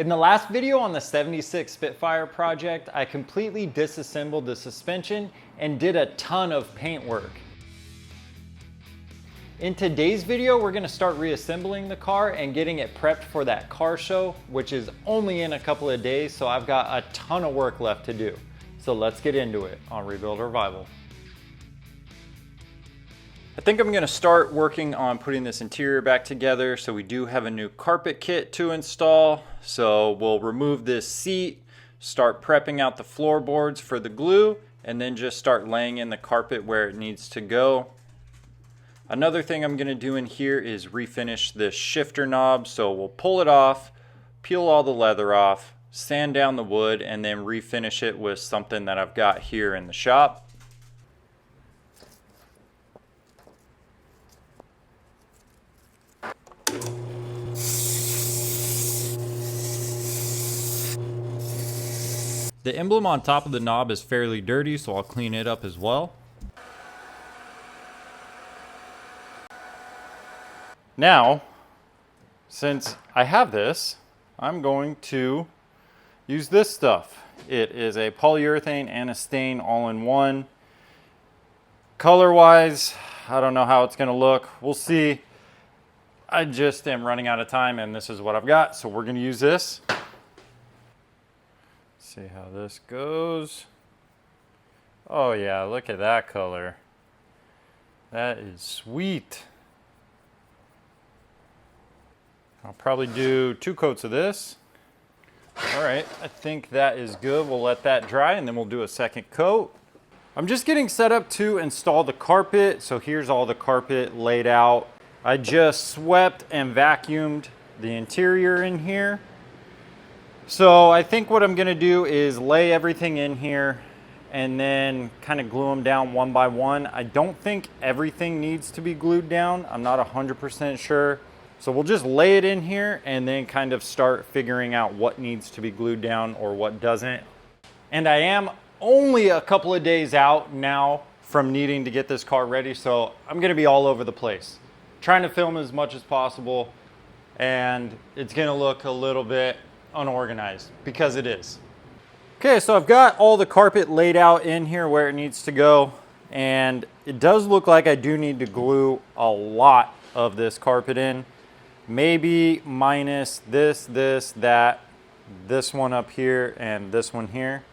In the last video on the 76 Spitfire project, I completely disassembled the suspension and did a ton of paint work. In today's video, we're gonna start reassembling the car and getting it prepped for that car show, which is only in a couple of days, so I've got a ton of work left to do. So let's get into it on Rebuild or Revival. I think I'm gonna start working on putting this interior back together. So we do have a new carpet kit to install. So we'll remove this seat, start prepping out the floorboards for the glue, and then just start laying in the carpet where it needs to go. Another thing I'm gonna do in here is refinish this shifter knob. So we'll pull it off, peel all the leather off, sand down the wood, and then refinish it with something that I've got here in the shop. The emblem on top of the knob is fairly dirty, so I'll clean it up as well. Now, since I have this, I'm going to use this stuff. It is a polyurethane and a stain all in one. Color-wise, I don't know how it's gonna look. We'll see. I just am running out of time and this is what I've got, so we're gonna use this. See how this goes. Oh yeah, look at that color. That is sweet. I'll probably do 2 coats of this. All right, I think that is good. We'll let that dry and then we'll do a second coat. I'm just getting set up to install the carpet. So here's all the carpet laid out. I just swept and vacuumed the interior in here. So I think what I'm gonna do is lay everything in here and then kind of glue them down one by one. I don't think everything needs to be glued down. I'm not 100% sure. So we'll just lay it in here and then kind of start figuring out what needs to be glued down or what doesn't. And I am only a couple of days out now from needing to get this car ready, so I'm gonna be all over the place. Trying to film as much as possible, and it's gonna look a little bit unorganized because it is. Okay, so I've got all the carpet laid out in here where it needs to go, and it does look like I do need to glue a lot of this carpet in. Maybe minus this, that, this one up here, and this one here.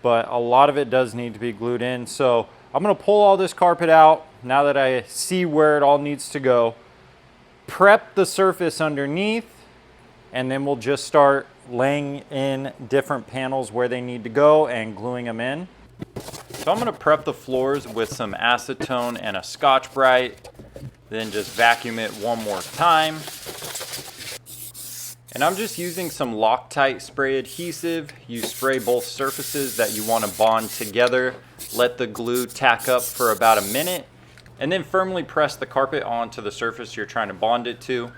But a lot of it does need to be glued in. So I'm gonna pull all this carpet out now that I see where it all needs to go. Prep the surface underneath, and then we'll just start laying in different panels where they need to go and gluing them in. So I'm gonna prep the floors with some acetone and a Scotch-Brite. Then just vacuum it one more time. And I'm just using some Loctite spray adhesive. You spray both surfaces that you want to bond together. Let the glue tack up for about a minute. And then firmly press the carpet onto the surface you're trying to bond it to.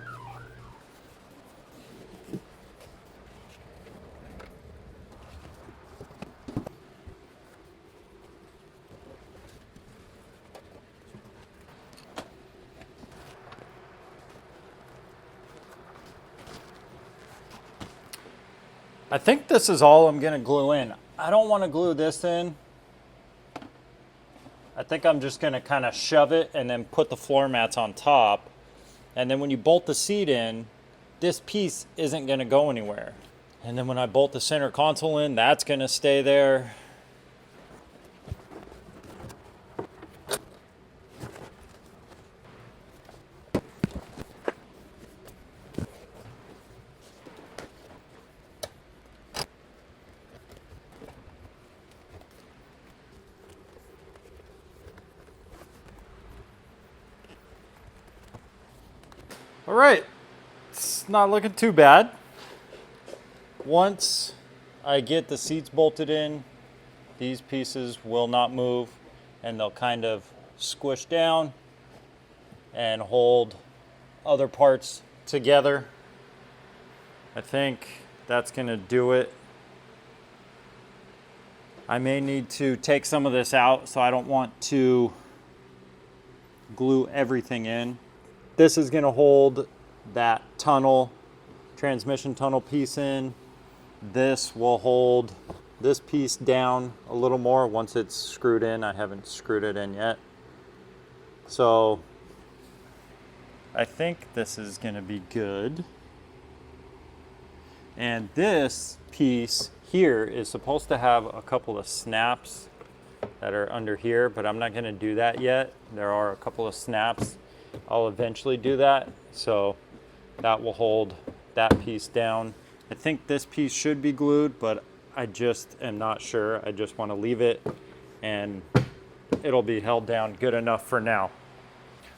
I think this is all I'm gonna glue in. I don't wanna glue this in. I think I'm just gonna kind of shove it and then put the floor mats on top. And then when you bolt the seat in, this piece isn't gonna go anywhere. And then when I bolt the center console in, that's gonna stay there. All right, it's not looking too bad. Once I get the seats bolted in, these pieces will not move and they'll kind of squish down and hold other parts together. I think that's gonna do it. I may need to take some of this out, so I don't want to glue everything in. This is going to hold that tunnel, transmission tunnel piece in, this will hold this piece down a little more once it's screwed in. I haven't screwed it in yet. So I think this is going to be good. And this piece here is supposed to have a couple of snaps that are under here, but I'm not going to do that yet. There are a couple of snaps. I'll eventually do that. So that will hold that piece down. I think this piece should be glued, but I just am not sure. I just want to leave it and it'll be held down good enough for now.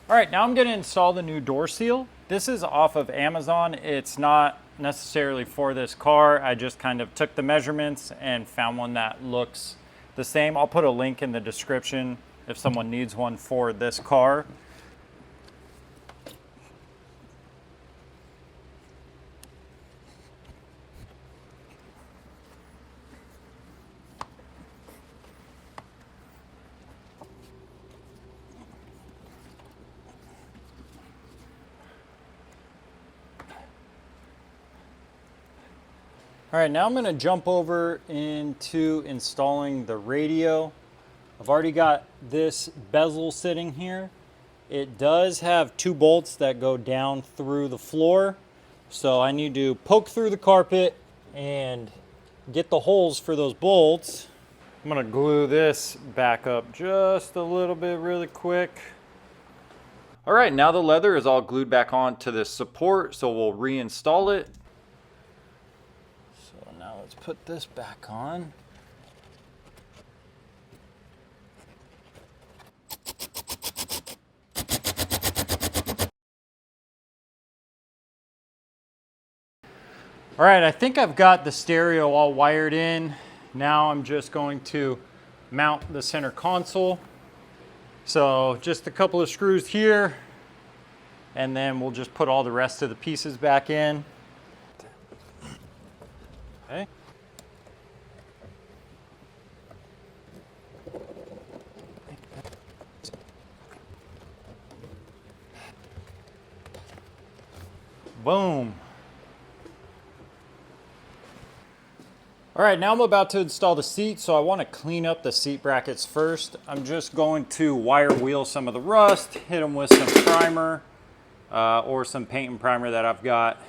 All right, now I'm going to install the new door seal. This is off of Amazon. It's not necessarily for this car. I just kind of took the measurements and found one that looks the same. I'll put a link in the description if someone needs one for this car. All right, now I'm going to jump over into installing the radio. I've already got this bezel sitting here. It does have 2 bolts that go down through the floor. So I need to poke through the carpet and get the holes for those bolts. I'm going to glue this back up just a little bit really quick. All right, now the leather is all glued back on to this support, so we'll reinstall it. Let's put this back on. All right, I think I've got the stereo all wired in. Now I'm just going to mount the center console. So just a couple of screws here, and then we'll just put all the rest of the pieces back in. Okay. Boom. All right, now I'm about to install the seat, so I want to clean up the seat brackets first. I'm just going to wire wheel some of the rust, hit them with some primer or some paint and primer that I've got.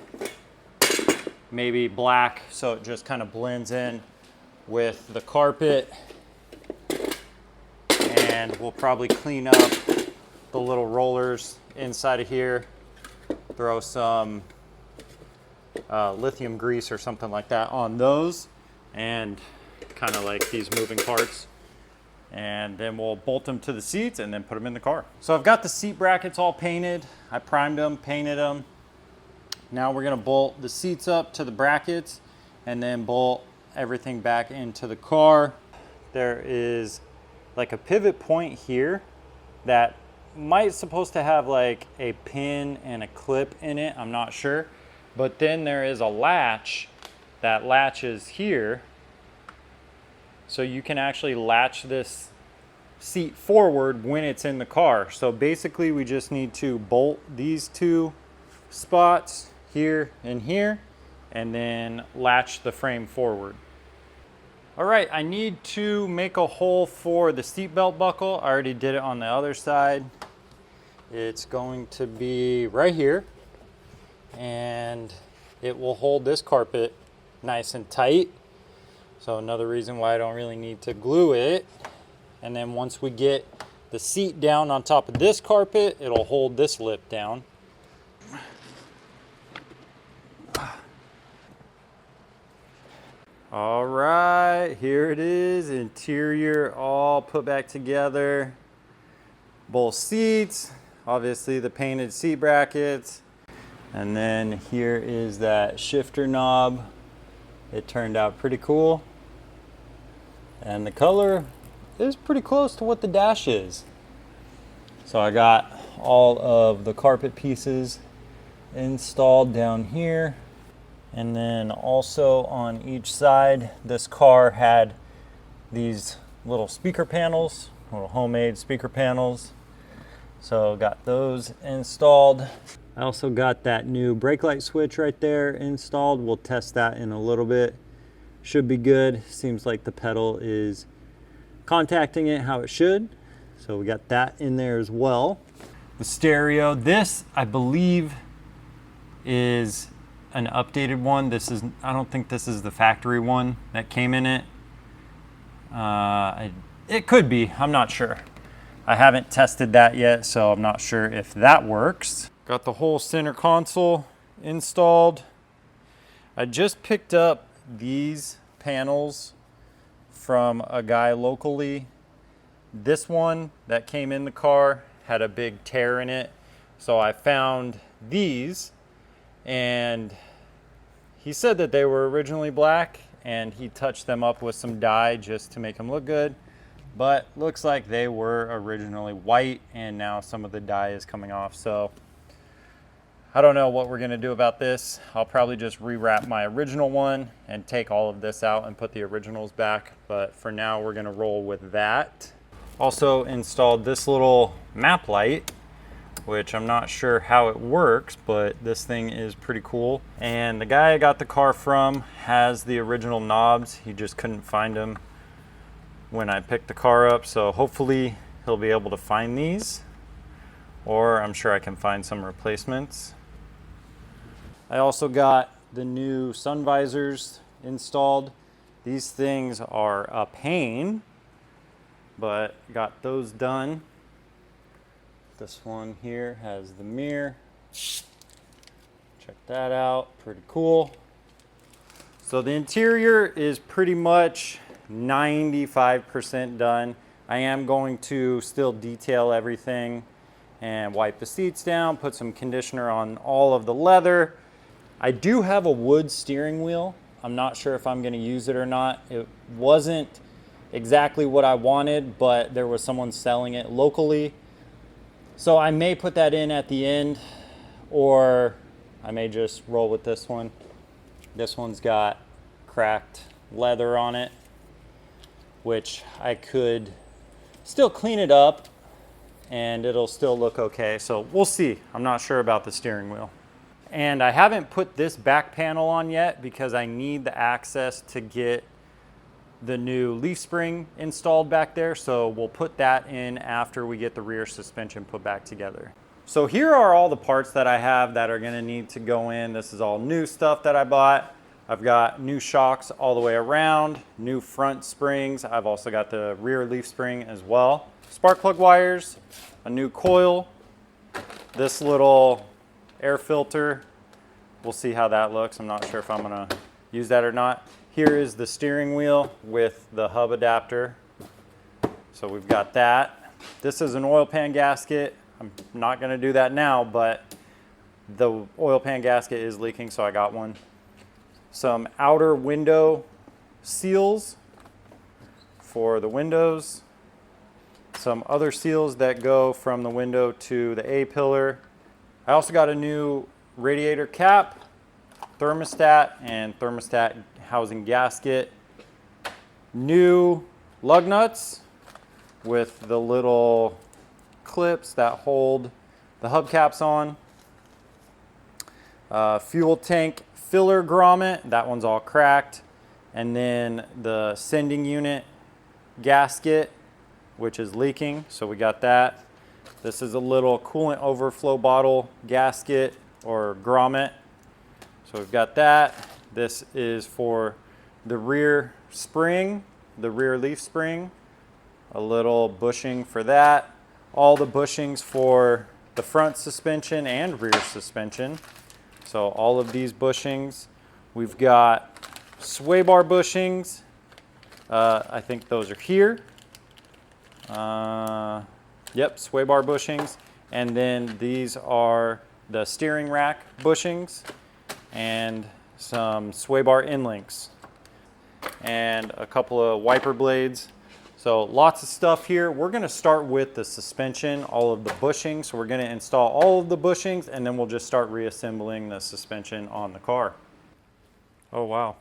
Maybe black, so it just kind of blends in with the carpet. And we'll probably clean up the little rollers inside of here. Throw some lithium grease or something like that on those, and kind of like these moving parts. And then we'll bolt them to the seats and then put them in the car. So I've got the seat brackets all painted. I primed them, painted them. Now we're gonna bolt the seats up to the brackets and then bolt everything back into the car. There is like a pivot point here that might supposed to have like a pin and a clip in it, I'm not sure. But then there is a latch that latches here. So you can actually latch this seat forward when it's in the car. So basically we just need to bolt these 2 spots here and here, and then latch the frame forward. All right, I need to make a hole for the seat belt buckle. I already did it on the other side. It's going to be right here, and it will hold this carpet nice and tight. So another reason why I don't really need to glue it. And then once we get the seat down on top of this carpet, it'll hold this lip down. All right, here it is, interior all put back together. Both seats, obviously the painted seat brackets. And then here is that shifter knob. It turned out pretty cool. And the color is pretty close to what the dash is. So I got all of the carpet pieces installed down here. And then also on each side, this car had these little speaker panels, little homemade speaker panels. So got those installed. I also got that new brake light switch right there installed. We'll test that in a little bit should be good. Seems like the pedal is contacting it how it should. So we got that in there as well. The stereo, this I believe is an updated one. This is, I don't think this is the factory one that came in it. It could be, I'm not sure. I haven't tested that yet, so I'm not sure if that works. Got the whole center console installed. I just picked up these panels from a guy locally. This one that came in the car had a big tear in it. So I found these, and he said that they were originally black and he touched them up with some dye just to make them look good. But looks like they were originally white and now some of the dye is coming off. So I don't know what we're gonna do about this. I'll probably just rewrap my original one and take all of this out and put the originals back. But for now, we're gonna roll with that. Also installed this little map light, which I'm not sure how it works, but this thing is pretty cool. And the guy I got the car from has the original knobs. He just couldn't find them when I picked the car up. So hopefully he'll be able to find these, or I'm sure I can find some replacements. I also got the new sun visors installed. These things are a pain, but got those done. This one here has the mirror. Check that out, pretty cool. So the interior is pretty much 95% done. I am going to still detail everything and wipe the seats down, put some conditioner on all of the leather. I do have a wood steering wheel. I'm not sure if I'm gonna use it or not. It wasn't exactly what I wanted, but there was someone selling it locally. So I may put that in at the end, or I may just roll with this one. This one's got cracked leather on it, which I could still clean it up and it'll still look okay. So we'll see. I'm not sure about the steering wheel. And I haven't put this back panel on yet because I need the access to get the new leaf spring installed back there. So we'll put that in after we get the rear suspension put back together. So here are all the parts that I have that are gonna need to go in. This is all new stuff that I bought. I've got new shocks all the way around, new front springs. I've also got the rear leaf spring as well. Spark plug wires, a new coil, this little air filter. We'll see how that looks. I'm not sure if I'm gonna use that or not. Here is the steering wheel with the hub adapter. So we've got that. This is an oil pan gasket. I'm not gonna do that now, but the oil pan gasket is leaking, so I got one. Some outer window seals for the windows. Some other seals that go from the window to the A-pillar. I also got a new radiator cap, thermostat, and thermostat housing gasket. New lug nuts with the little clips that hold the hubcaps on. Fuel tank filler grommet, that one's all cracked. And then the sending unit gasket, which is leaking, so we got that. This is a little coolant overflow bottle gasket or grommet. So we've got that. This is for the rear spring, the rear leaf spring. A little bushing for that. All the bushings for the front suspension and rear suspension. So all of these bushings. We've got sway bar bushings. I think those are here. Yep, sway bar bushings. And then these are the steering rack bushings and some sway bar end links and a couple of wiper blades. So lots of stuff here. We're gonna start with the suspension, all of the bushings. So we're gonna install all of the bushings and then we'll just start reassembling the suspension on the car. Oh wow,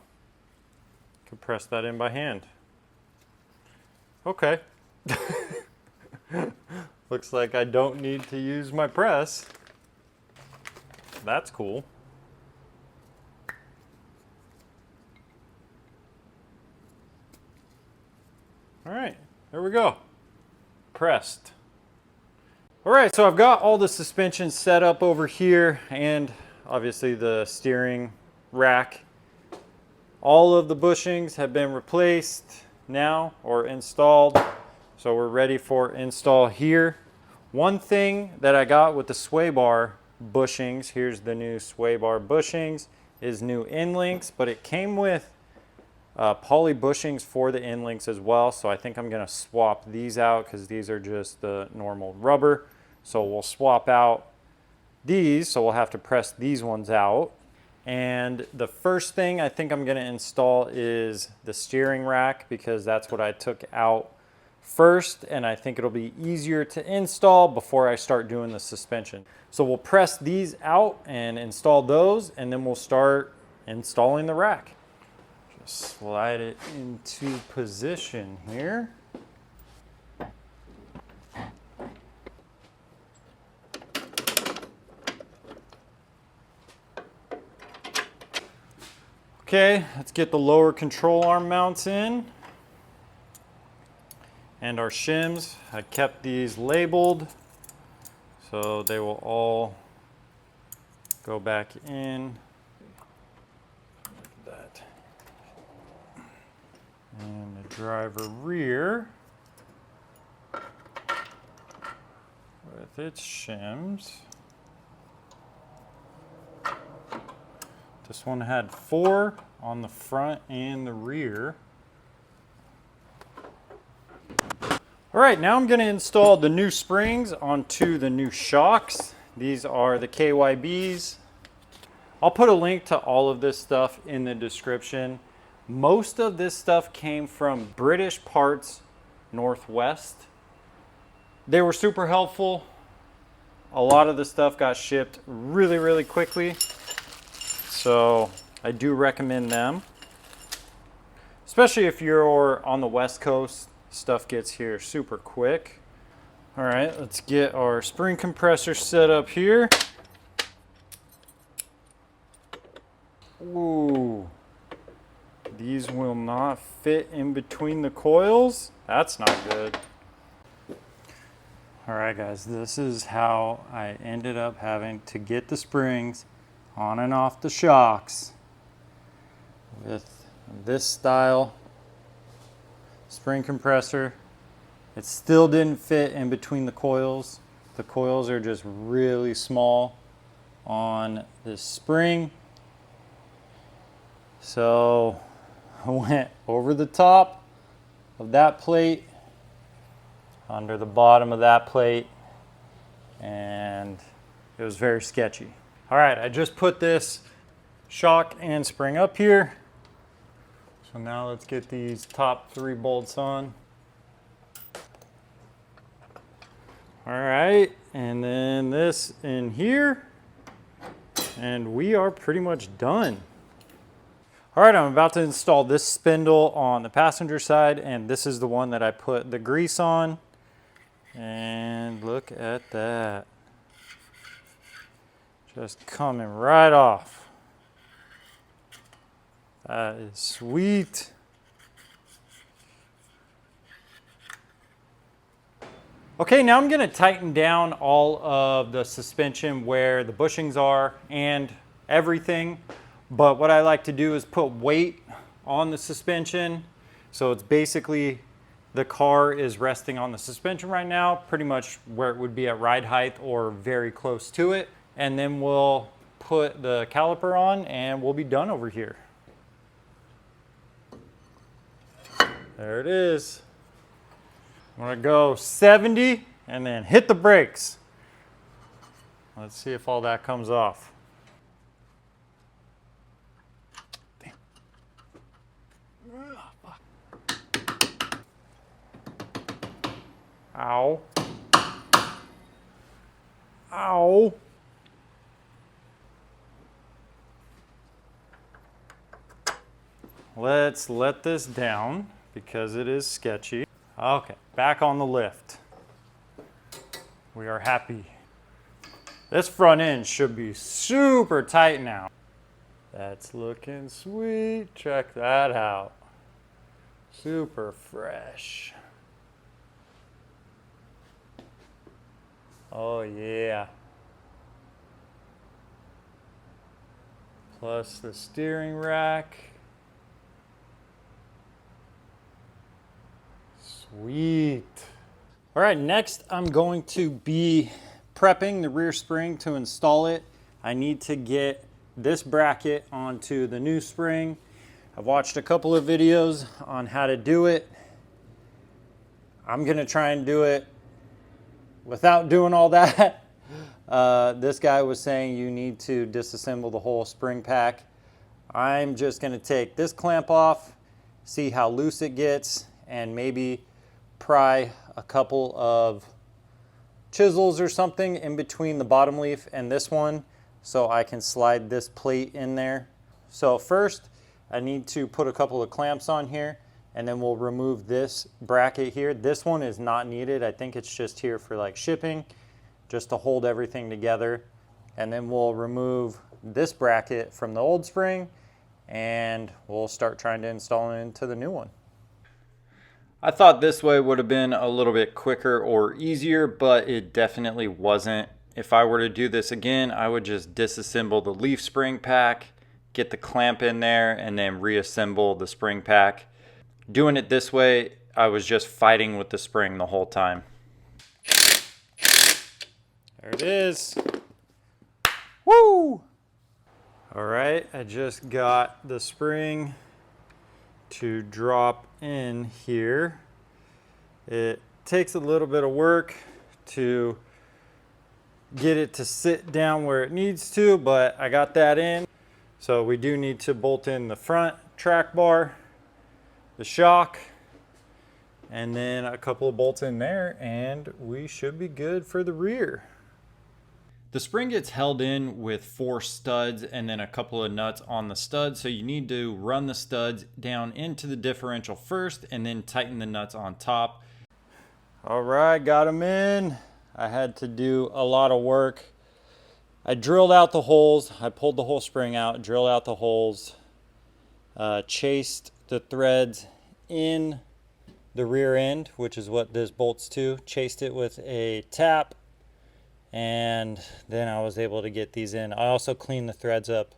could press that in by hand. Okay. Looks like I don't need to use my press. That's cool. All right, there we go. Pressed. All right, so I've got all the suspension set up over here and obviously the steering rack. All of the bushings have been replaced now or installed, so we're ready for install here. One thing that I got with the sway bar bushings, here's the new sway bar bushings, is new end links, but it came with poly bushings for the end links as well, so I think I'm going to swap these out because these are just the normal rubber. So we'll swap out these, so we'll have to press these ones out. And the first thing I think I'm going to install is the steering rack, because that's what I took out first, and I think it'll be easier to install before I start doing the suspension. So we'll press these out and install those, and then we'll start installing the rack. Just slide it into position here. Okay, let's get the lower control arm mounts in. And our shims, I kept these labeled, so they will all go back in. Like that. And the driver rear with its shims. This one had 4 on the front and the rear. All right, now I'm going to install the new springs onto the new shocks. These are the KYBs. I'll put a link to all of this stuff in the description. Most of this stuff came from British Parts Northwest. They were super helpful. A lot of the stuff got shipped really, really quickly. So I do recommend them, especially if you're on the West Coast. Stuff gets here super quick. All right, let's get our spring compressor set up here. Ooh, these will not fit in between the coils. That's not good. All right, guys, this is how I ended up having to get the springs on and off the shocks with this style spring compressor. It still didn't fit in between the coils. The coils are just really small on this spring. So I went over the top of that plate, under the bottom of that plate, and it was very sketchy. All right, I just put this shock and spring up here. So now let's get these top 3 bolts on. All right, and then this in here, and we are pretty much done. All right, I'm about to install this spindle on the passenger side, and this is the one that I put the grease on. And look at that. Just coming right off. That is sweet. Okay, now I'm going to tighten down all of the suspension where the bushings are and everything. But what I like to do is put weight on the suspension. So it's basically the car is resting on the suspension right now, pretty much where it would be at ride height or very close to it. And then we'll put the caliper on and we'll be done over here. There it is. I'm gonna go 70 and then hit the brakes. Let's see if all that comes off. Damn. Ow. Ow. Let's let this down because it is sketchy. Okay, back on the lift. We are happy. This front end should be super tight now. That's looking sweet. Check that out. Super fresh. Oh yeah. Plus the steering rack. Sweet. All right, next I'm going to be prepping the rear spring to install it. I need to get this bracket onto the new spring. I've watched a couple of videos on how to do it. I'm gonna try and do it without doing all that. This guy was saying you need to disassemble the whole spring pack. I'm just gonna take this clamp off, see how loose it gets, and maybe pry a couple of chisels or something in between the bottom leaf and this one so I can slide this plate in there. So first I need to put a couple of clamps on here, and then we'll remove this bracket here. This one is not needed. I think it's just here for like shipping, just to hold everything together. And then we'll remove this bracket from the old spring and we'll start trying to install it into the new one. I thought this way would have been a little bit quicker or easier, but it definitely wasn't. If I were to do this again, I would just disassemble the leaf spring pack, get the clamp in there, and then reassemble the spring pack. Doing it this way, I was just fighting with the spring the whole time. There it is. Woo! All right, I just got the spring to drop in here. It takes a little bit of work to get it to sit down where it needs to, but I got that in. So we do need to bolt in the front track bar, the shock, and then a couple of bolts in there, and we should be good for the rear. The spring gets held in with 4 studs and then a couple of nuts on the studs, so you need to run the studs down into the differential first and then tighten the nuts on top. All right, got them in. I had to do a lot of work. I drilled out the holes. I pulled the whole spring out, drilled out the holes, chased the threads in the rear end, which is what this bolts to, chased it with a tap, and then I was able to get these in. I also cleaned the threads up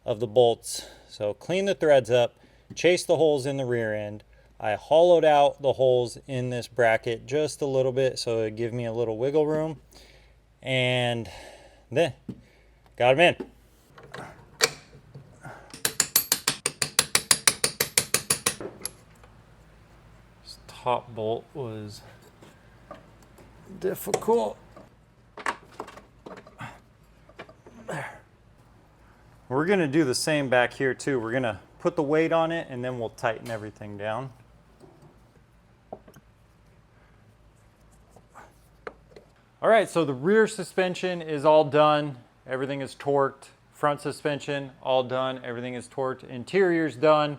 of the bolts. So clean the threads up, chase the holes in the rear end. I hollowed out the holes in this bracket just a little bit so it give me a little wiggle room, and then got them in. This top bolt was difficult. There. We're gonna do the same back here too. We're gonna put the weight on it and then we'll tighten everything down. All right, so the rear suspension is all done. Everything is torqued. Front suspension, all done. Everything is torqued. Interior's done.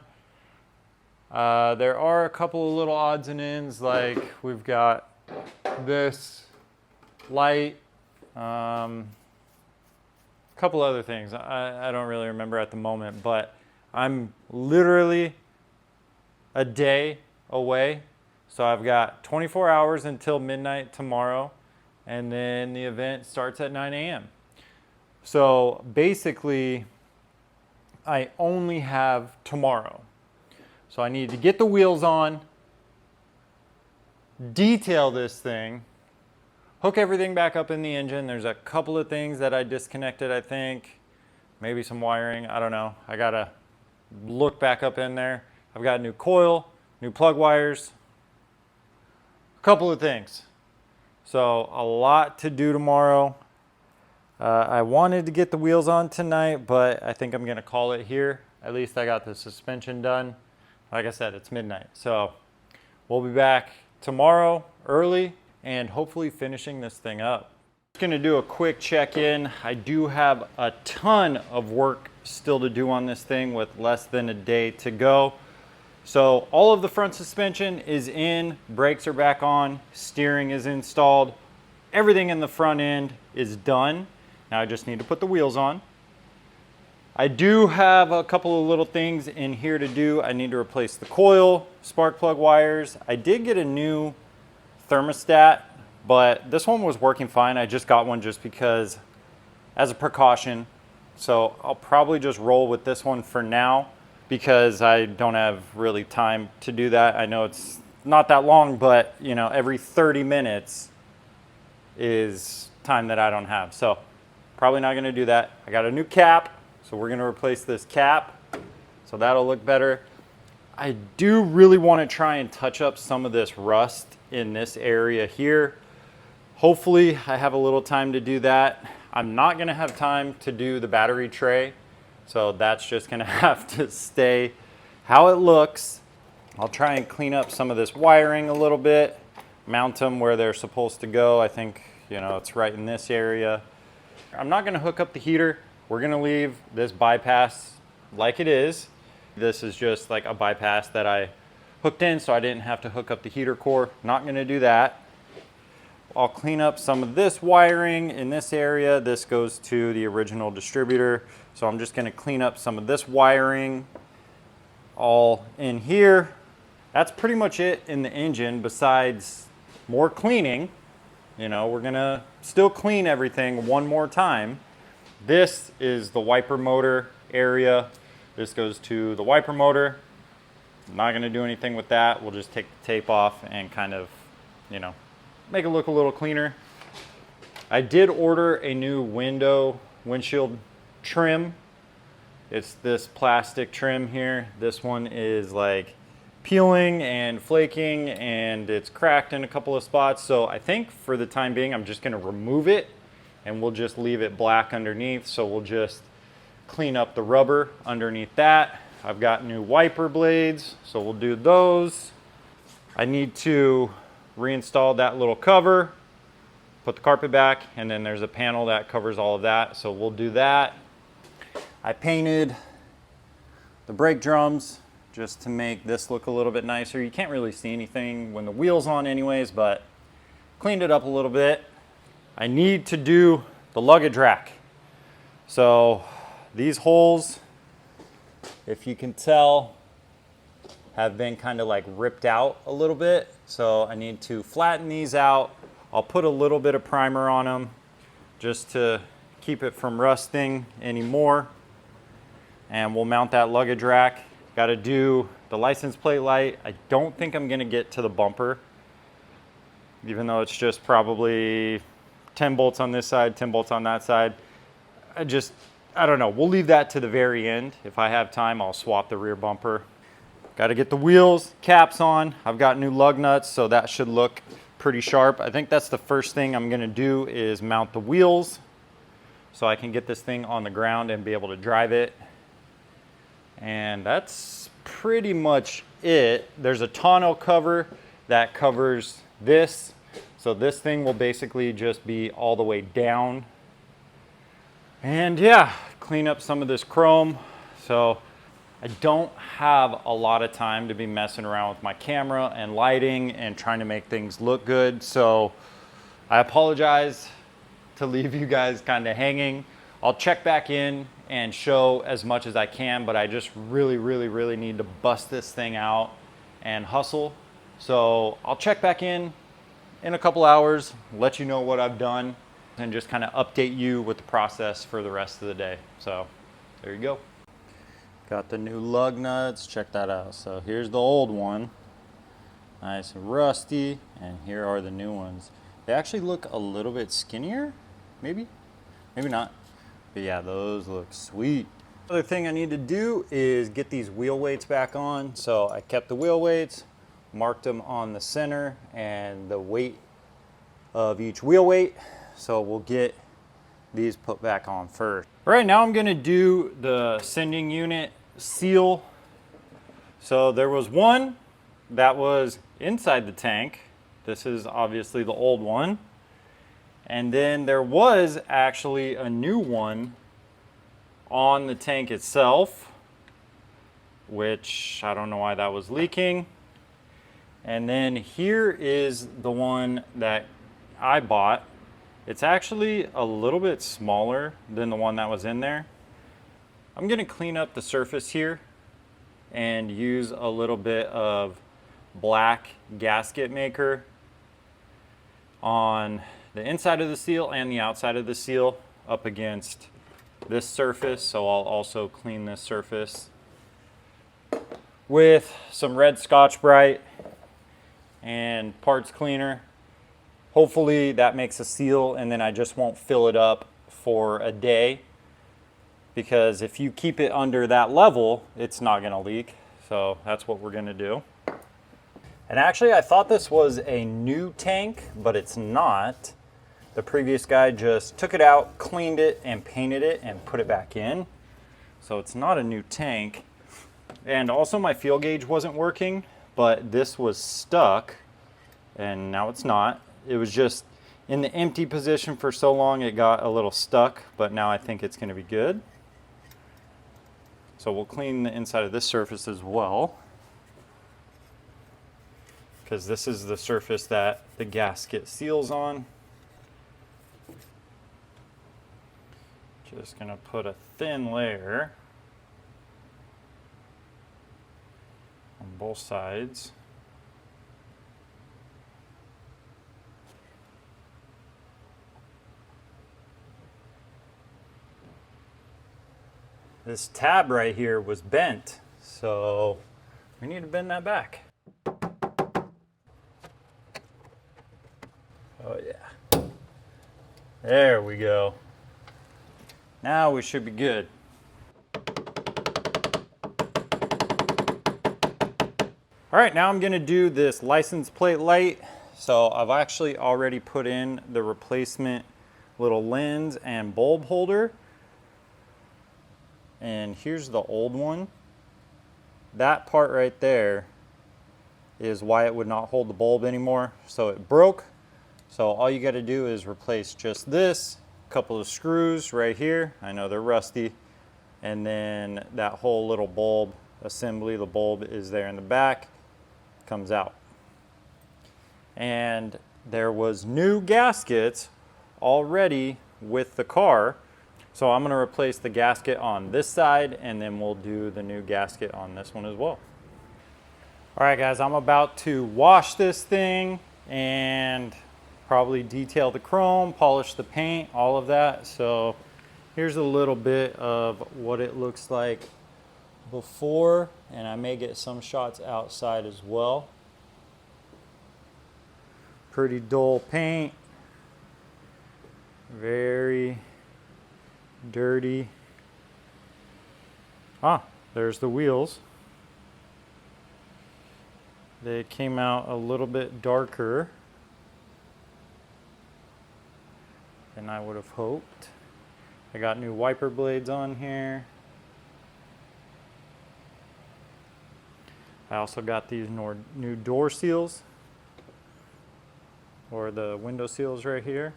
There are a couple of little odds and ends, like we've got this light, a couple other things. I don't really remember at the moment, but I'm literally a day away. So I've got 24 hours until midnight tomorrow, and then the event starts at 9 a.m. So basically, I only have tomorrow. So I need to get the wheels on, detail this thing, hook everything back up in the engine. There's a couple of things that I disconnected, I think. Maybe some wiring, I don't know. I gotta look back up in there. I've got a new coil, new plug wires, a couple of things. So a lot to do tomorrow. I wanted to get the wheels on tonight, but I think I'm gonna call it here. At least I got the suspension done. Like I said, it's midnight. So we'll be back tomorrow early and hopefully finishing this thing up. Just gonna do a quick check-in. I do have a ton of work still to do on this thing with less than a day to go. So all of the front suspension is in, brakes are back on, steering is installed. Everything in the front end is done. Now I just need to put the wheels on. I do have a couple of little things in here to do. I need to replace the coil, spark plug wires. I did get a new thermostat but this one was working fine. I just got one just because as a precaution. So I'll probably just roll with this one for now because I don't have really time to do that. I know it's not that long, but you know, every 30 minutes is time that I don't have. So probably not gonna do that. I got a new cap, so we're gonna replace this cap. So that'll look better. I do really wanna try and touch up some of this rust in this area here. Hopefully I have a little time to do that. I'm not gonna have time to do the battery tray, so that's just gonna have to stay how it looks. I'll try and clean up some of this wiring a little bit, mount them where they're supposed to go. I think, you know, it's right in this area. I'm not gonna hook up the heater. We're gonna leave this bypass like it is. This is just like a bypass that I hooked in so I didn't have to hook up the heater core. Not gonna do that. I'll clean up some of this wiring in this area. This goes to the original distributor. So I'm just gonna clean up some of this wiring all in here. That's pretty much it in the engine besides more cleaning. You know, we're gonna still clean everything one more time. This is the wiper motor area. This goes to the wiper motor. I'm not gonna do anything with that. We'll just take the tape off and kind of, you know, make it look a little cleaner. I did order a new windshield trim. It's this plastic trim here. This one is like peeling and flaking and it's cracked in a couple of spots. So I think for the time being, I'm just gonna remove it and we'll just leave it black underneath. So we'll just clean up the rubber underneath that. I've got new wiper blades, so we'll do those. I need to reinstall that little cover, put the carpet back, and then there's a panel that covers all of that, so we'll do that. I painted the brake drums just to make this look a little bit nicer. You can't really see anything when the wheel's on anyways, but cleaned it up a little bit. I need to do the luggage rack. So these holes, if you can tell, have been kind of like ripped out a little bit. So I need to flatten these out. I'll put a little bit of primer on them just to keep it from rusting anymore. And we'll mount that luggage rack. Got to do the license plate light. I don't think I'm gonna get to the bumper, even though it's just probably 10 bolts on this side, 10 bolts on that side. I don't know, we'll leave that to the very end. If I have time, I'll swap the rear bumper. Got to get the wheels, caps on. I've got new lug nuts, so that should look pretty sharp. I think that's the first thing I'm gonna do is mount the wheels so I can get this thing on the ground and be able to drive it. And that's pretty much it. There's a tonneau cover that covers this. So this thing will basically just be all the way down. And yeah, clean up some of this chrome. So I don't have a lot of time to be messing around with my camera and lighting and trying to make things look good. So I apologize to leave you guys kind of hanging. I'll check back in and show as much as I can, but I just really need to bust this thing out and hustle. So I'll check back in a couple hours, let you know what I've done, and just kind of update you with the process for the rest of the day. So there you go. Got the new lug nuts, check that out. So here's the old one, nice and rusty, and here are the new ones. They actually look a little bit skinnier, maybe not. But yeah, those look sweet. Other thing I need to do is get these wheel weights back on. So I kept the wheel weights, marked them on the center and the weight of each wheel weight. So we'll get these put back on first. All right, now I'm gonna do the sending unit seal. So there was one that was inside the tank. This is obviously the old one. And then there was actually a new one on the tank itself, which I don't know why that was leaking. And then here is the one that I bought. It's actually a little bit smaller than the one that was in there. I'm gonna clean up the surface here and use a little bit of black gasket maker on the inside of the seal and the outside of the seal up against this surface. So I'll also clean this surface with some red Scotch-Brite and parts cleaner. Hopefully that makes a seal, and then I just won't fill it up for a day, because if you keep it under that level, it's not gonna leak. So that's what we're gonna do. And actually, I thought this was a new tank, but it's not. The previous guy just took it out, cleaned it, and painted it, and put it back in. So it's not a new tank. And also my fuel gauge wasn't working, but this was stuck, and now it's not. It was just in the empty position for so long, it got a little stuck, but now I think it's gonna be good. So we'll clean the inside of this surface as well, because this is the surface that the gasket seals on. Just gonna put a thin layer on both sides. This tab right here was bent, so we need to bend that back. Oh yeah. There we go. Now we should be good. All right, now I'm gonna do this license plate light. So I've actually already put in the replacement little lens and bulb holder. And here's the old one. That part right there is why it would not hold the bulb anymore. So it broke. So all you gotta do is replace just this, couple of screws right here. I know they're rusty. And then that whole little bulb assembly, the bulb is there in the back, comes out. And there was new gaskets already with the car. So I'm gonna replace the gasket on this side, and then we'll do the new gasket on this one as well. All right guys, I'm about to wash this thing and probably detail the chrome, polish the paint, all of that. So here's a little bit of what it looks like before, and I may get some shots outside as well. Pretty dull paint, very dirty. There's the wheels. They came out a little bit darker than I would have hoped. I got new wiper blades on here. I also got these new door seals, or the window seals right here.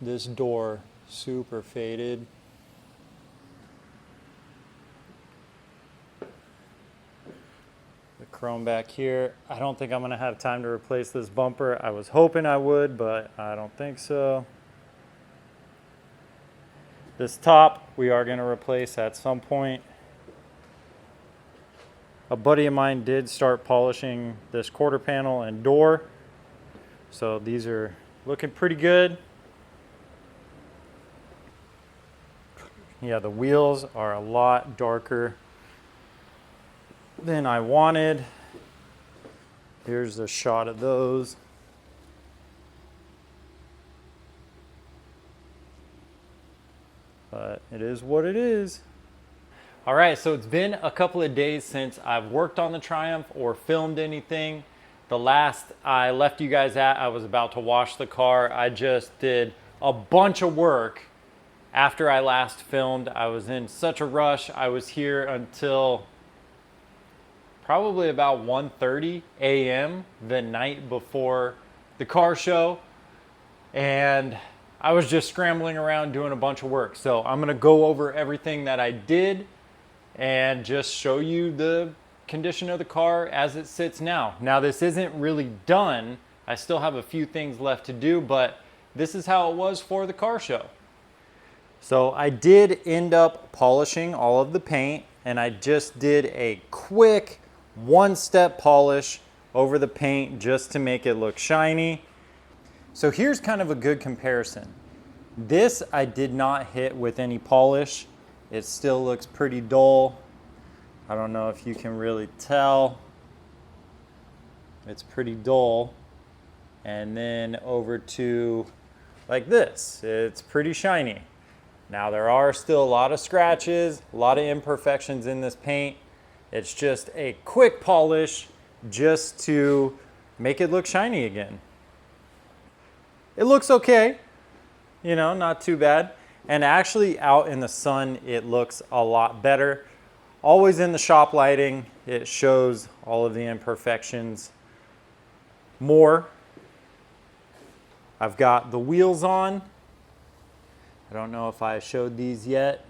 This door, super faded. The chrome back here. I don't think I'm gonna have time to replace this bumper. I was hoping I would, but I don't think so. This top, we are gonna replace at some point. A buddy of mine did start polishing this quarter panel and door. So these are looking pretty good. Yeah, the wheels are a lot darker than I wanted. Here's a shot of those. But it is what it is. All right, so it's been a couple of days since I've worked on the Triumph or filmed anything. The last I left you guys at, I was about to wash the car. I just did a bunch of work. After I last filmed, I was in such a rush. I was here until probably about 1:30 a.m. the night before the car show. And I was just scrambling around doing a bunch of work. So I'm gonna go over everything that I did and just show you the condition of the car as it sits now. Now this isn't really done. I still have a few things left to do, but this is how it was for the car show. So I did end up polishing all of the paint, and I just did a quick one-step polish over the paint just to make it look shiny. So here's kind of a good comparison. This I did not hit with any polish. It still looks pretty dull. I don't know if you can really tell. It's pretty dull. And then over to like this, it's pretty shiny. Now there are still a lot of scratches, a lot of imperfections in this paint. It's just a quick polish just to make it look shiny again. It looks okay, you know, not too bad. And actually out in the sun, it looks a lot better. Always in the shop lighting, it shows all of the imperfections more. I've got the wheels on. I don't know if I showed these yet.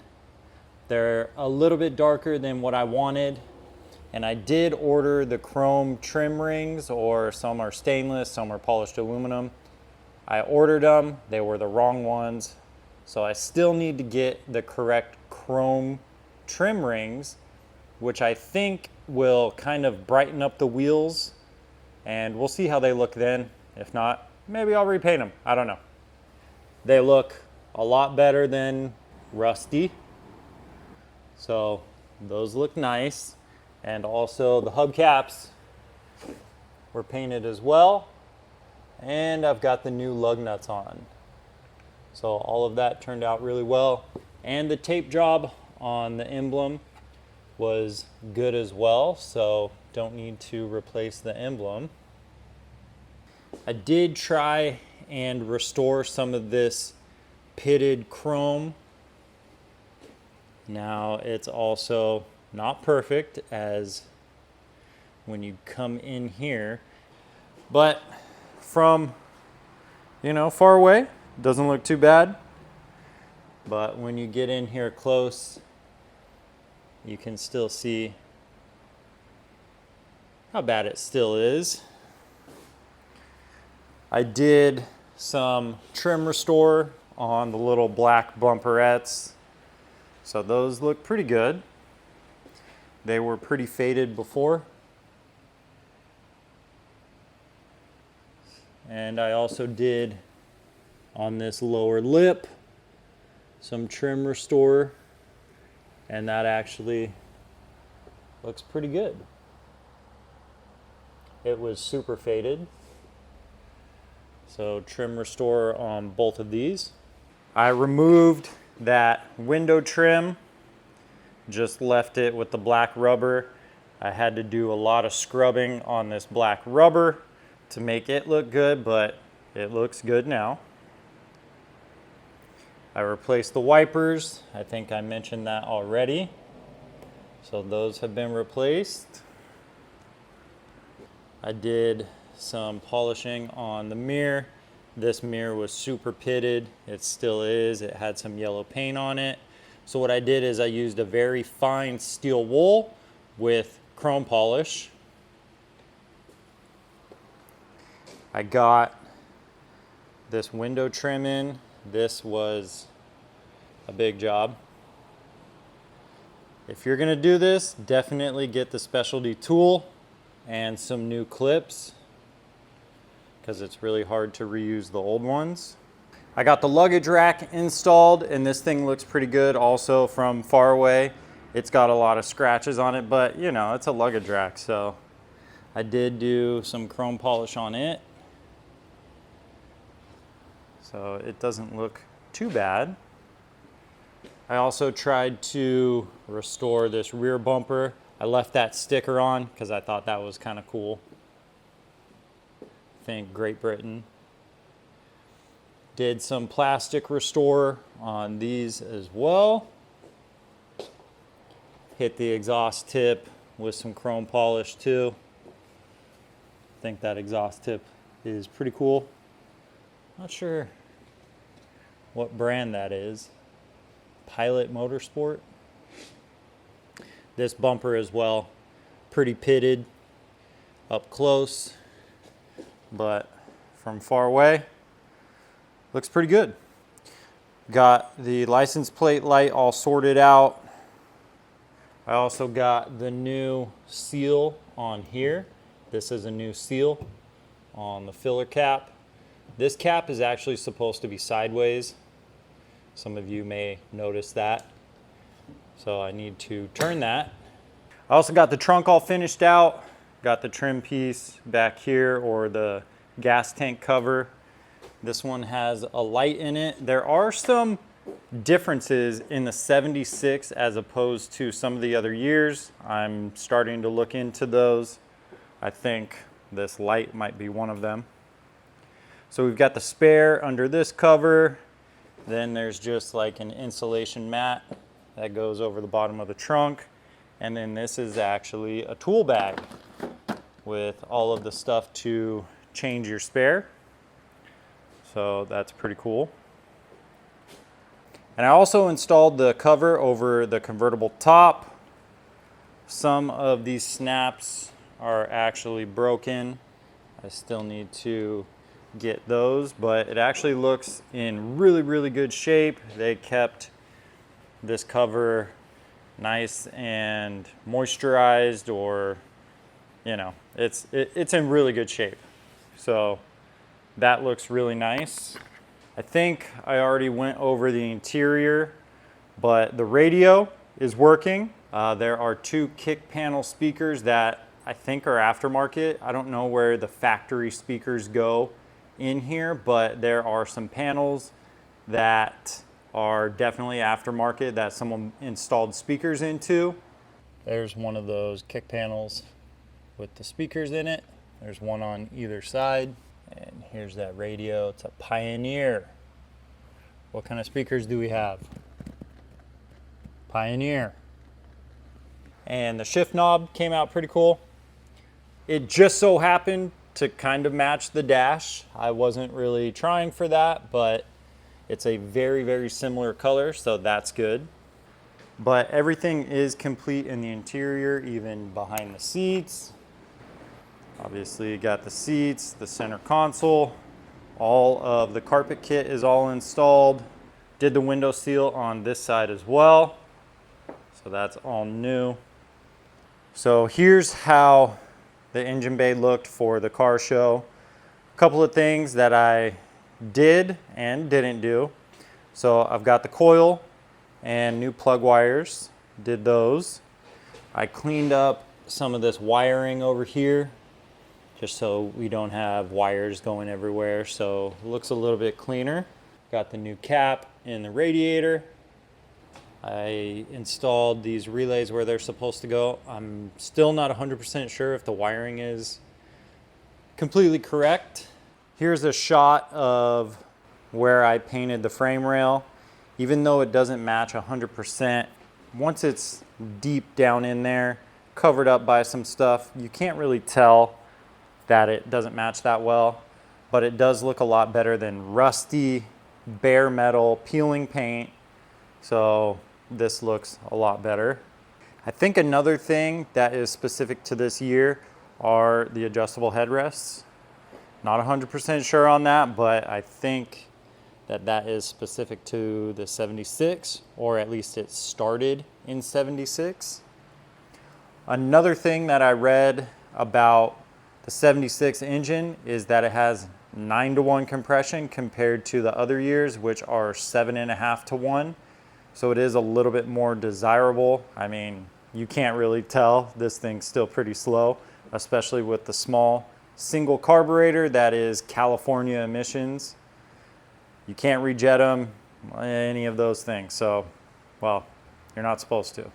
They're a little bit darker than what I wanted. And I did order the chrome trim rings, or some are stainless, some are polished aluminum. I ordered them, they were the wrong ones. So I still need to get the correct chrome trim rings, which I think will kind of brighten up the wheels, and we'll see how they look then. If not, maybe I'll repaint them, I don't know. They look a lot better than rusty. So those look nice. And also the hubcaps were painted as well. And I've got the new lug nuts on. So all of that turned out really well. And the tape job on the emblem was good as well, so don't need to replace the emblem. I did try and restore some of this pitted chrome. Now it's also not perfect, as when you come in here, but from, you know, far away, doesn't look too bad. But when you get in here close, you can still see how bad it still is. I did some trim restore on the little black bumperettes, so those look pretty good. They were pretty faded before. And I also did on this lower lip some trim restore, and that actually looks pretty good. It was super faded. So trim restore on both of these. I removed that window trim, just left it with the black rubber. I had to do a lot of scrubbing on this black rubber to make it look good, but it looks good now. I replaced the wipers. I think I mentioned that already. So those have been replaced. I did some polishing on the mirror. This mirror was super pitted. It still is. It had some yellow paint on it. So what I did is I used a very fine steel wool with chrome polish. I got this window trim in. This was a big job. If you're gonna do this, definitely get the specialty tool and some new clips, because it's really hard to reuse the old ones. I got the luggage rack installed, and this thing looks pretty good also from far away. It's got a lot of scratches on it, but you know, it's a luggage rack, so I did do some chrome polish on it. So it doesn't look too bad. I also tried to restore this rear bumper. I left that sticker on because I thought that was kind of cool. I think Great Britain. Did some plastic restore on these as well. Hit the exhaust tip with some chrome polish too. I think that exhaust tip is pretty cool. Not sure what brand that is. Pilot Motorsport. This bumper as well, pretty pitted up close, but from far away, looks pretty good. Got the license plate light all sorted out. I also got the new seal on here. This is a new seal on the filler cap. This cap is actually supposed to be sideways. Some of you may notice that. So I need to turn that. I also got the trunk all finished out. Got the trim piece back here, or the gas tank cover. This one has a light in it. There are some differences in the 76 as opposed to some of the other years. I'm starting to look into those. I think this light might be one of them. So we've got the spare under this cover. Then there's just like an insulation mat that goes over the bottom of the trunk. And then this is actually a tool bag with all of the stuff to change your spare. So that's pretty cool. And I also installed the cover over the convertible top. Some of these snaps are actually broken. I still need to get those, but it actually looks in really, really good shape. They kept this cover nice and moisturized, or, you know, it's in really good shape. So that looks really nice. I think I already went over the interior, but the radio is working. There are 2 kick panel speakers that I think are aftermarket. I don't know where the factory speakers go in here, but there are some panels that are definitely aftermarket that someone installed speakers into. There's one of those kick panels with the speakers in it. There's one on either side. And here's that radio. It's a Pioneer. What kind of speakers do we have? Pioneer. And the shift knob came out pretty cool. It just so happened to kind of match the dash. I wasn't really trying for that, but it's a very, very similar color, so that's good. But everything is complete in the interior, even behind the seats. Obviously, you got the seats, the center console. All of the carpet kit is all installed. Did the window seal on this side as well. So that's all new. So here's how the engine bay looked for the car show. A couple of things that I did and didn't do. So I've got the coil and new plug wires. Did those. I cleaned up some of this wiring over here, just so we don't have wires going everywhere, so it looks a little bit cleaner. Got the new cap in the radiator. I installed these relays where they're supposed to go. I'm still not 100% sure if the wiring is completely correct. Here's a shot of where I painted the frame rail. Even though it doesn't match 100%, once it's deep down in there, covered up by some stuff, you can't really tell that it doesn't match that well, but it does look a lot better than rusty, bare metal, peeling paint. So this looks a lot better. I think another thing that is specific to this year are the adjustable headrests. Not 100% sure on that, but I think that that is specific to the 76, or at least it started in 76. Another thing that I read about the 76 engine is that it has 9-to-1 compression compared to the other years, which are 7.5-to-1. So it is a little bit more desirable. I mean, you can't really tell. This thing's still pretty slow, especially with the small single carburetor that is California emissions. You can't rejet them, any of those things. So, well, you're not supposed to.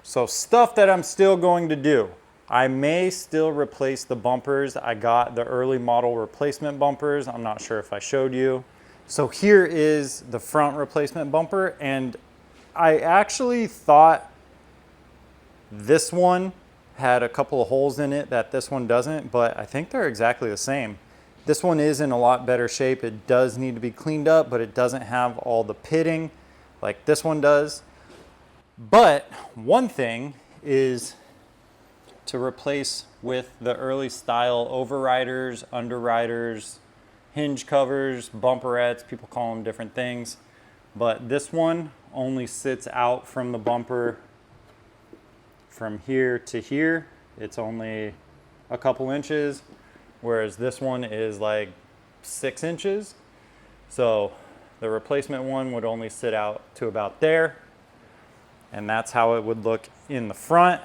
So stuff that I'm still going to do. I may still replace the bumpers. I got the early model replacement bumpers. I'm not sure if I showed you. So here is the front replacement bumper, and I actually thought this one had a couple of holes in it that this one doesn't, but I think they're exactly the same. This one is in a lot better shape. It does need to be cleaned up, but it doesn't have all the pitting like this one does. But one thing is to replace with the early style overriders, underriders, hinge covers, bumperettes, people call them different things. But this one only sits out from the bumper from here to here, it's only a couple inches, whereas this one is like 6 inches. So the replacement one would only sit out to about there. And that's how it would look in the front.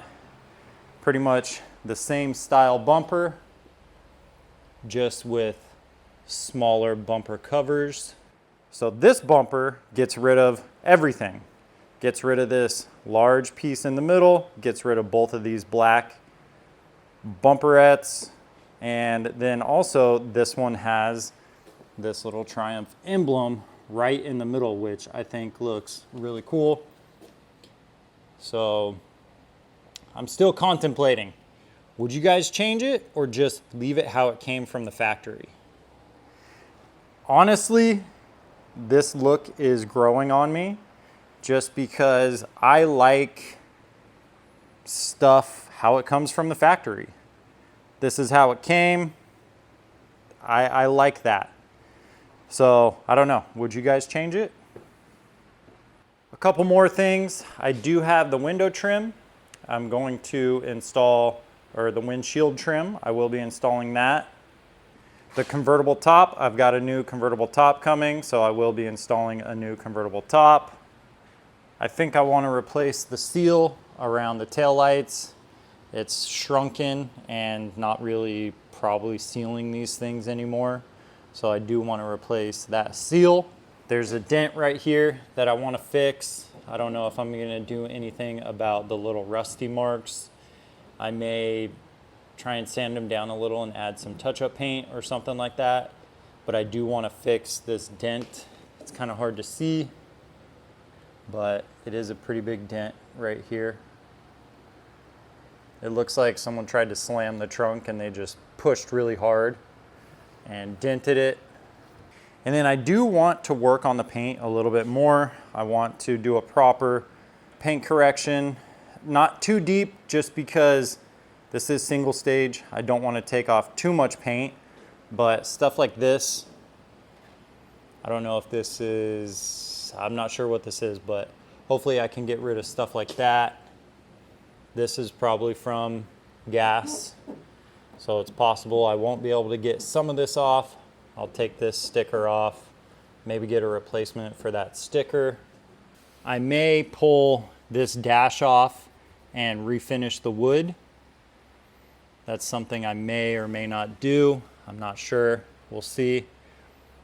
Pretty much the same style bumper, just with smaller bumper covers. So this bumper gets rid of everything. Gets rid of this large piece in the middle, gets rid of both of these black bumperettes, and then also this one has this little Triumph emblem right in the middle, which I think looks really cool. So I'm still contemplating. Would you guys change it or just leave it how it came from the factory? Honestly, this look is growing on me just because I like stuff how it comes from the factory. This is how it came. I like that. So I don't know, would you guys change it? A couple more things. I do have the window trim. I'm going to install, or the windshield trim, I will be installing that. The convertible top, I've got a new convertible top coming, so I will be installing a new convertible top. I think I want to replace the seal around the taillights. It's shrunken and not really probably sealing these things anymore. So I do want to replace that seal. There's a dent right here that I want to fix. I don't know if I'm going to do anything about the little rusty marks. I may try and sand them down a little and add some touch-up paint or something like that. But I do want to fix this dent. It's kind of hard to see, but it is a pretty big dent right here. It looks like someone tried to slam the trunk and they just pushed really hard and dented it. And then I do want to work on the paint a little bit more. I want to do a proper paint correction, not too deep, just because this is single stage. I don't want to take off too much paint, but stuff like this, I don't know if this is, I'm not sure what this is, but hopefully I can get rid of stuff like that. This is probably from gas, so it's possible I won't be able to get some of this off. I'll take this sticker off, maybe get a replacement for that sticker. I may pull this dash off and refinish the wood. That's something I may or may not do. I'm not sure, we'll see.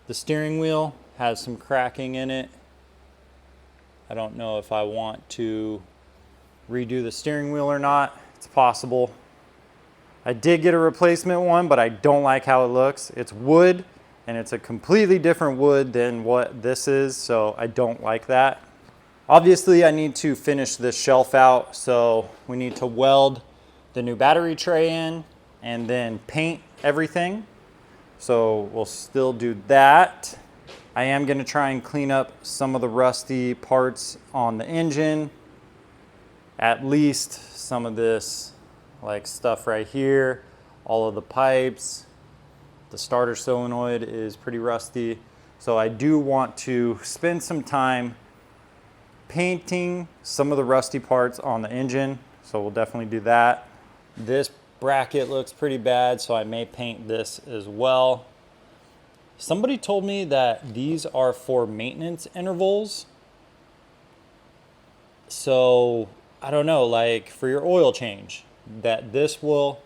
The steering wheel has some cracking in it. I don't know if I want to redo the steering wheel or not. It's possible. I did get a replacement one, but I don't like how it looks. It's wood, and it's a completely different wood than what this is, so I don't like that. Obviously, I need to finish this shelf out, so we need to weld the new battery tray in and then paint everything. So we'll still do that. I am going to try and clean up some of the rusty parts on the engine. At least some of this like stuff right here, all of the pipes. The starter solenoid is pretty rusty. So I do want to spend some time painting some of the rusty parts on the engine. So we'll definitely do that. This bracket looks pretty bad, so I may paint this as well. Somebody told me that these are for maintenance intervals. So I don't know, like for your oil change, that this will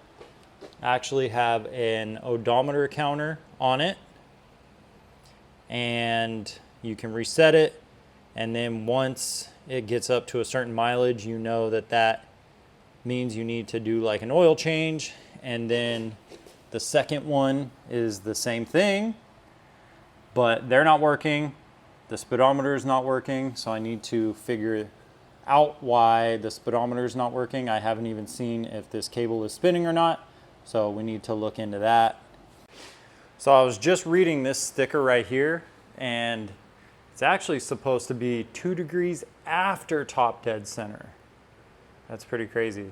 actually have an odometer counter on it, and you can reset it, and then once it gets up to a certain mileage, you know that that means you need to do like an oil change. And then the second one is the same thing, but they're not working. The speedometer is not working, so I need to figure out why the speedometer is not working. I haven't even seen if this cable is spinning or not, so we need to look into that. So I was just reading this sticker right here, and it's actually supposed to be 2 degrees after top dead center. That's pretty crazy.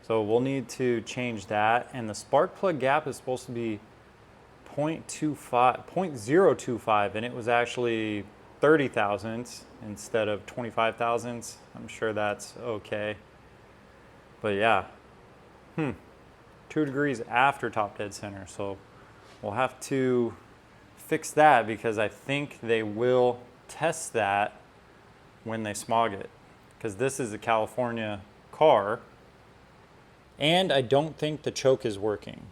So we'll need to change that, and the spark plug gap is supposed to be 0.025, and it was actually 30 thousandths instead of 25 thousandths. I'm sure that's okay. But yeah, 2 degrees after top dead center. So we'll have to fix that because I think they will test that when they smog it. Because this is a California car, and I don't think the choke is working.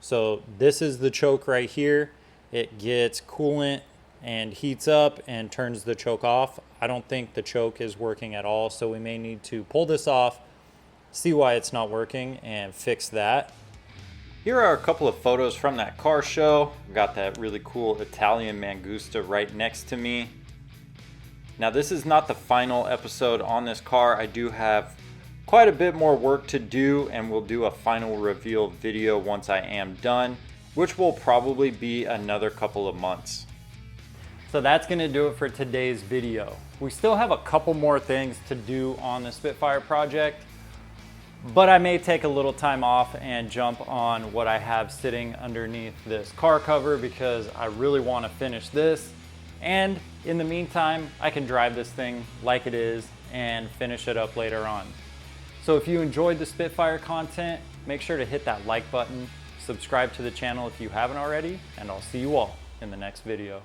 So this is the choke right here. It gets coolant and heats up and turns the choke off. I don't think the choke is working at all, so we may need to pull this off, see why it's not working, and fix that. Here are a couple of photos from that car show. Got that really cool Italian Mangusta right next to me. Now this is not the final episode on this car. I do have quite a bit more work to do, and we'll do a final reveal video once I am done, which will probably be another couple of months. So that's gonna do it for today's video. We still have a couple more things to do on the Spitfire project, but I may take a little time off and jump on what I have sitting underneath this car cover because I really wanna finish this. And in the meantime, I can drive this thing like it is and finish it up later on. So if you enjoyed the Spitfire content, make sure to hit that like button, subscribe to the channel if you haven't already, and I'll see you all in the next video.